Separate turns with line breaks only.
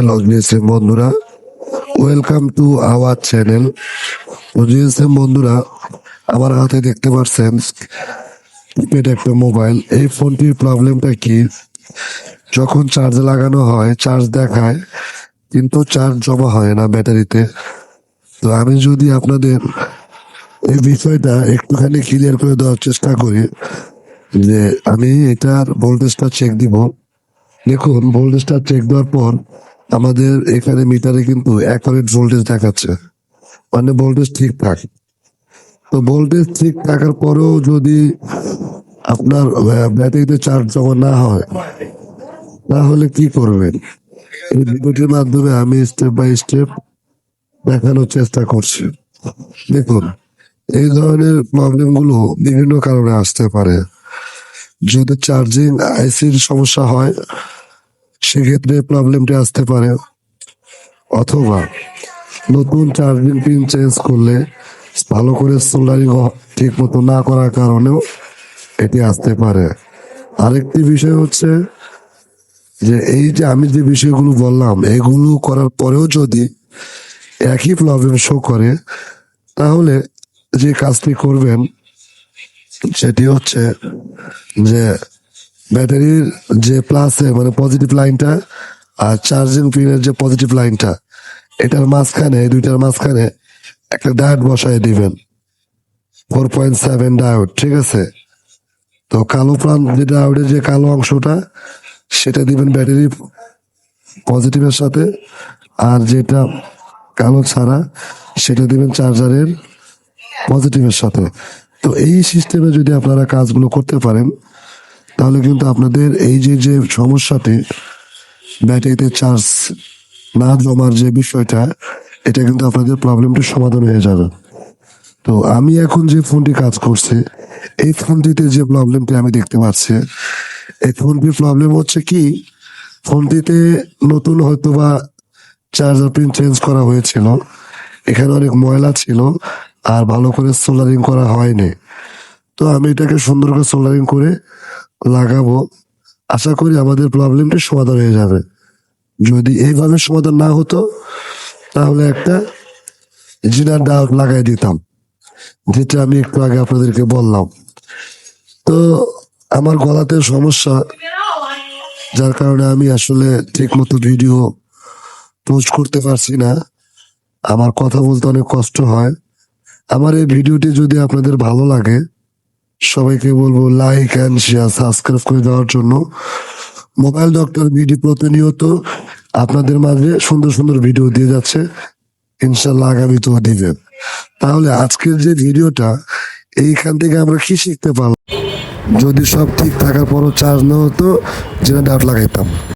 Hello GSM বন্ধুরা, welcome to our channel. তো GSM বন্ধুরা, আমার হাতে দেখতে পাচ্ছেন কিপ্যাড একটা মোবাইল। এই ফোনটির প্রবলেমটা কি, যখন চার্জে লাগানো হয় চার্জ দেখায় কিন্তু চার্জ জমা হয় না ব্যাটারিতে। তো আমি যদি আপনাদের এই বিষয়টা একটুখানি ক্লিয়ার করে দেওয়ার চেষ্টা করি, যে আমি এটার ভোল্টেজটা চেক দিব। দেখুন, ভোল্টেজটা চেক দেওয়ার পর আমাদের এখানে মিটারে কিন্তু অ্যাকুরেট ভোল্টেজ দেখাচ্ছে, মানে ভোল্টেজ ঠিকঠাক। তো ভোল্টেজ ঠিক থাকার পরেও যদি আপনার ব্যাটারিতে চার্জ জমা না হয়, তাহলে কি করবেন? এই ভিডিওটির মাধ্যমে আমি স্টেপ বাই স্টেপ দেখানোর চেষ্টা করছি। দেখুন, এই ধরনের প্রবলেম গুলো বিভিন্ন কারণে আসতে পারে। যদি চার্জিং আইসির সমস্যা হয়, সেক্ষেত্রে প্রবলেমটি আসতে পারে, অথবা নতুন চার্জিং পিন চেঞ্জ করলে ভালো করে সোল্ডারিং ঠিক মতো না করার কারণেও এটি আসতে পারে। আরেকটি বিষয় হচ্ছে যে এই যে আমি যে বিষয়গুলো বললাম, এগুলো করার পরেও যদি একই প্রবলেম শো করে, তাহলে যে কাজটি করবেন সেটি হচ্ছে যে ব্যাটারির যে প্লাসে মানে পজিটিভ লাইনটা আর চার্জিং পিনের যে পজিটিভ লাইনটা, এটার মাঝখানে, দুইটার মাঝখানে একটা ডায়োড বসায় দিবেন, 4.7 ডায়োড। ঠিক আছে? তো কালো প্রান্ত যে ডায়োডের যে কালো অংশটা, সেটা দিবেন ব্যাটারি পজিটিভের সাথে, আর যেটা কালো ছাড়া সেটা দিবেন চার্জারের পজিটিভের সাথে। তো এই সিস্টেমে যদি আপনারা কাজগুলো করতে পারেন, তাহলে কিন্তু আপনাদের এই যে যে সমস্যাটি, ব্যাটারিতে চার্জ না জমার যে বিষয়টা, এটা কিন্তু আপনাদের প্রবলেমটির সমাধান হয়ে যাবে। তো আমি এখন যে ফোনটি কাজ করছে, এই ফোনটিতে যে প্রবলেমটি আমি দেখতে পাচ্ছি, এই ফোনটির প্রবলেম হচ্ছে কি, ফোনটিতে নতুন হয়তো বা চার্জার পিন চেঞ্জ করা হয়েছিল, এখানে অনেক ময়লা ছিল, আর ভালো করে সোল্ডারিং করা হয়নি। তো আমি এটাকে সুন্দর করে সোল্ডারিং করে লাগাবো, আশা করি আমাদের প্রবলেমটি সমাধান হয়ে যাবে। যদি এইভাবে সমাধান না হতো, তাহলে একটা জিনার ডায়োড লাগাই দিতাম, যেটা আমি একটু আগে আপনাদেরকে বললাম। তো আমার গলাতে সমস্যা, যার কারণে আমি আসলে ঠিক মতো ভিডিও পোস্ট করতে পারছি না, আমার কথা বলতে অনেক কষ্ট হয়। আমার এই ভিডিওটি যদি আপনাদের ভালো লাগে, সবাইকে বলবো লাইক অ্যান্ড শেয়ার, সাবস্ক্রাইব করে দেওয়ার জন্য। মোবাইল ডক্টর ভিডিও প্রতিনিয়ত আপনাদের মাঝে সুন্দর সুন্দর ভিডিও দিয়ে যাচ্ছে, ইনশাল্লাহ আগামীতেও দিবেন। তাহলে আজকের যে ভিডিওটা, এইখান থেকে আমরা কি শিখতে পারলাম? যদি সব ঠিক থাকার পরও চার্জ না হতো, যেটা ডাউট লাগাইতাম।